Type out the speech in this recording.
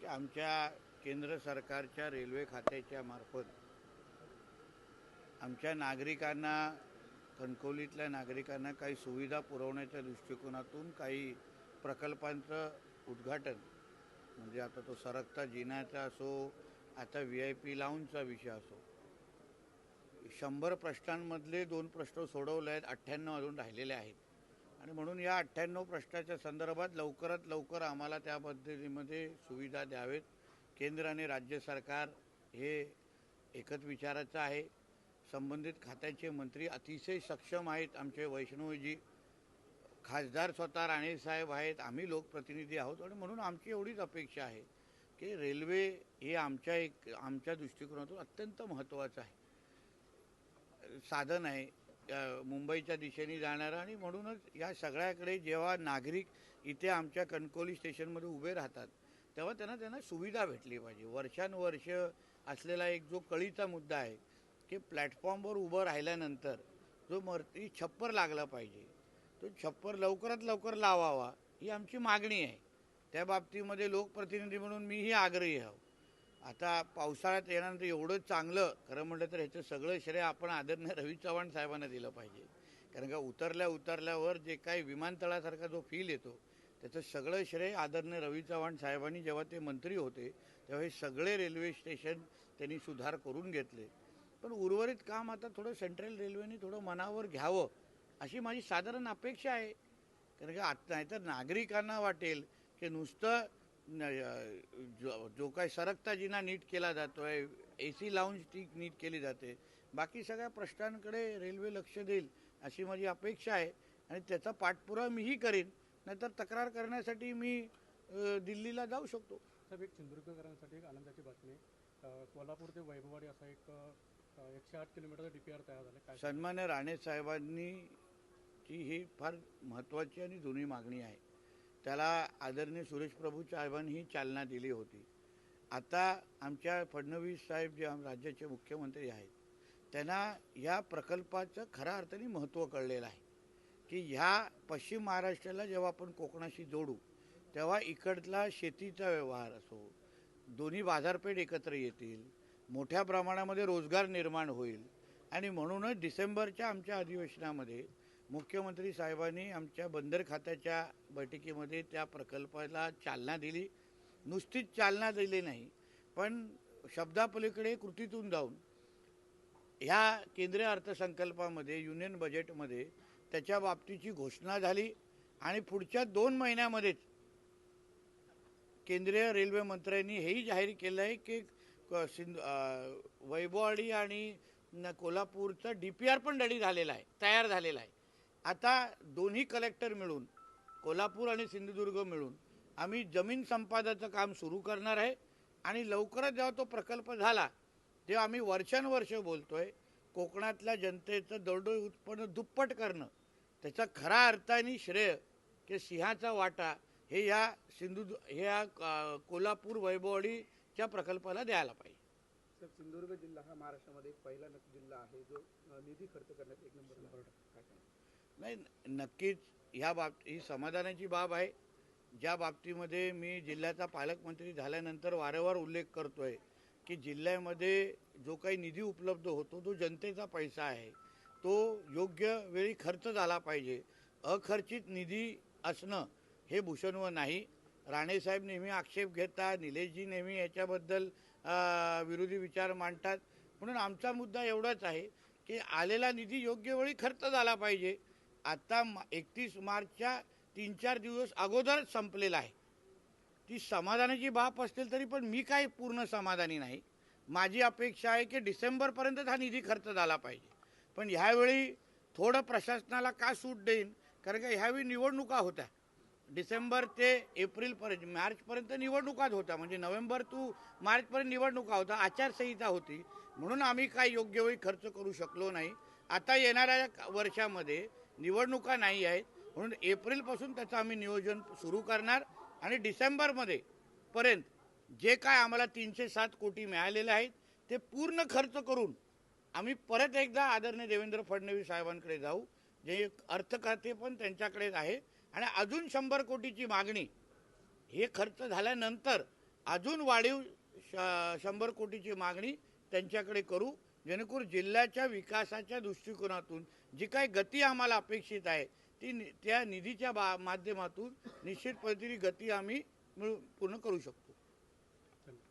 की आमच्या केंद्र सरकारच्या रेल्वे खात्याच्या मार्फत आमच्या नागरिकांना, कणकवलीतल्या नागरिकांना काही सुविधा पुरवण्याच्या दृष्टिकोनातून काही प्रकल्पांचं उद्घाटन, म्हणजे आता तो सरकता जिन्याचा असो, आता VIP लाऊंजचा विषय असो, 100 प्रश्नांमधले 2 प्रश्न सोडवले आहेत, 98 अजून राहिलेले आहेत. आणि म्हणून या 98 प्रश्नाच्या संदर्भात लवकरात लवकर आम्हाला त्या पद्धतीमध्ये सुविधा द्यावेत. केंद्र आणि राज्य सरकार हे एकच विचाराचं आहे. संबंधित खात्याचे मंत्री अतिशय सक्षम आहेत. आमचे वैष्णवजी खासदार स्वतः राणेसाहेब आहेत, आम्ही लोकप्रतिनिधी आहोत. आणि म्हणून आमची एवढीच अपेक्षा आहे की रेल्वे हे आमच्या दृष्टिकोनातून अत्यंत महत्त्वाचं आहे, साधन आहे मुंबईच्या दिशेने जाणारं. आणि म्हणूनच या सगळ्याकडे जेव्हा नागरिक इथे आमच्या कणकवली स्टेशनमध्ये उभे राहतात तेव्हा त्यांना सुविधा भेटली पाहिजे. वर्षानुवर्ष असलेला एक जो कळीचा मुद्दा आहे की प्लॅटफॉर्मवर उभं राहिल्यानंतर जो वरती छप्पर लागला पाहिजे, तो छप्पर लवकरात लवकर लावावा ही आमची मागणी आहे. त्या बाबतीमध्ये लोकप्रतिनिधी म्हणून मीही आग्रही आहे. आता पावसाळ्यात येण्यानंतर एवढं चांगलं, खरं म्हटलं तर ह्याचं सगळं श्रेय आपण आदरणीय रवी चव्हाण साहेबांना दिलं पाहिजे. कारण का उतरल्यावर जे काही विमानतळासारखा जो फील येतो त्याचं सगळं श्रेय आदरणीय रवी चव्हाण साहेबांनी जेव्हा ते मंत्री होते तेव्हा हे सगळे रेल्वे स्टेशन त्यांनी सुधार करून घेतले. पण उर्वरित काम आता थोडं सेंट्रल रेल्वेने थोडं मनावर घ्यावं अशी माझी साधारण अपेक्षा आहे. कारण का आता नाहीतर नागरिकांना वाटेल की नुसतं जो काही सरकता जिना नीट केला जातो आहे, AC लाऊंज ती नीट केली जाते, बाकी सगळ्या प्रश्नांकडे रेल्वे लक्ष देईल अशी माझी अपेक्षा आहे. आणि त्याचा पाठपुरावा मीही करेन, नाहीतर तक्रार करण्यासाठी मी दिल्लीला जाऊ शकतो. साहेब, एक सिंधुदुर्गकरांसाठी एक आनंदाची बातमी आहे. कोल्हापूर ते वैभववाडी असा एक 108 किलोमीटरचा DPR तयार झाला आहे. सन्मान्य राणे साहेबांनी ची ही फार महत्त्वाची आणि जुनी मागणी आहे. त्याला आदरणीय सुरेश प्रभू साहेबांनी चालना दिली होती. आता आमच्या फडणवीस साहेब जे राज्याचे मुख्यमंत्री आहेत त्यांना या प्रकल्पाचं खऱ्या अर्थाने महत्त्व कळलेलं आहे की ह्या पश्चिम महाराष्ट्राला जेव्हा आपण कोकणाशी जोडू तेव्हा इकडला शेतीचा व्यवहार असो, दोन्ही बाजारपेठ एकत्र येतील, मोठ्या प्रमाणामध्ये रोजगार निर्माण होईल. आणि म्हणूनच डिसेंबरच्या आमच्या अधिवेशनामध्ये मुख्यमंत्री साहेबांनी आमच्या बंदर खात्याच्या बैठकीमध्ये त्या प्रकल्पाला चालना दिली. नुसतीच चालना दिली नाही, पण शब्दापलीकडे कृतीतून जाऊन ह्या केंद्रीय अर्थसंकल्पामध्ये, युनियन बजेटमध्ये त्याच्या बाबतीची घोषणा झाली. आणि पुढच्या 2 महिन्यामध्येच केंद्रीय रेल्वे मंत्र्यांनी हेही जाहीर केलं आहे की वैभववाडी आणि कोल्हापूरचा DPR पण रेडी झालेला आहे, तयार झालेला आहे. आता दोन्ही कलेक्टर मिळून, कोल्हापूर आणि सिंधुदुर्ग मिळून आम्ही जमीन संपादनाचं काम सुरू करणार आहे. आणि लवकरच जेव्हा तो प्रकल्प झाला तेव्हा आम्ही वर्षानुवर्ष बोलतोय कोकणातल्या जनतेचं दरडोई उत्पन्न दुप्पट करणं, त्याचा खऱ्या अर्थाने श्रेय की सिंहाचा वाटा हे ह्या कोल्हापूर वैभववाडीच्या प्रकल्पाला द्यायला पाहिजे. सर, सिंधुदुर्ग जिल्हा हा महाराष्ट्रामध्ये पहिला जिल्हा आहे जो निधी खर्च करण्यात 1 नंबरला. नाही, नक्कीच ही समाधानाची बाब आहे. ज्या बाबतीमध्ये मी जिल्ह्याचा पालकमंत्री झाल्यानंतर वारंवार उल्लेख करतोय की जिल्ह्यामध्ये जो काही निधी उपलब्ध होतो तो जनतेचा पैसा आहे, तो योग्य वेळी खर्च झाला पाहिजे. अखर्चित निधी असणं हे भूषणव नाही. राणेसाहेब नेहमी आक्षेप घेतात, निलेशजी नेहमी याच्याबद्दल विरोधी विचार मांडतात. म्हणून आमचा मुद्दा एवढाच आहे की आलेला निधी योग्य वेळी खर्च झाला पाहिजे. आता 31 मार्चच्या 3-4 दिवस अगोदरच संपलेला आहे. ती समाधानाची बाब असतील तरी पण मी काही पूर्ण समाधानी नाही. माझी अपेक्षा आहे की डिसेंबरपर्यंतच हा निधी खर्च झाला पाहिजे. पण ह्यावेळी थोडं प्रशासनाला का सूट देईन, कारण का ह्यावेळी निवडणुका होत्या. डिसेंबर ते एप्रिलपर्यंत, मार्चपर्यंत निवडणुकाच होत्या, म्हणजे नोव्हेंबर टू मार्चपर्यंत निवडणुका होता, आचारसंहिता होती. म्हणून आम्ही काही योग्य वेळी खर्च करू शकलो नाही. आता येणाऱ्या वर्षामध्ये निवडणुका नाही आहेत, म्हणून एप्रिलपासून त्याचं आम्ही नियोजन सुरू करणार. आणि डिसेंबरमध्ये पर्यंत जे काय आम्हाला 307 कोटी मिळालेले आहेत ते पूर्ण खर्च करून आम्ही परत एकदा आदरणीय देवेंद्र फडणवीस साहेबांकडे जाऊ, जे अर्थ खाते पण त्यांच्याकडेच आहे. आणि अजून 100 कोटीची मागणी हे खर्च झाल्यानंतर अजून वाढीव 100 कोटीची मागणी त्यांच्याकडे करू, जेणेकरून जिल्ह्याच्या विकासाच्या दृष्टिकोनातून जी काही गती आम्हाला अपेक्षित आहे त्या निधीच्या माध्यमातून निश्चित पद्धतीने गती आम्ही पूर्ण करू शकतो.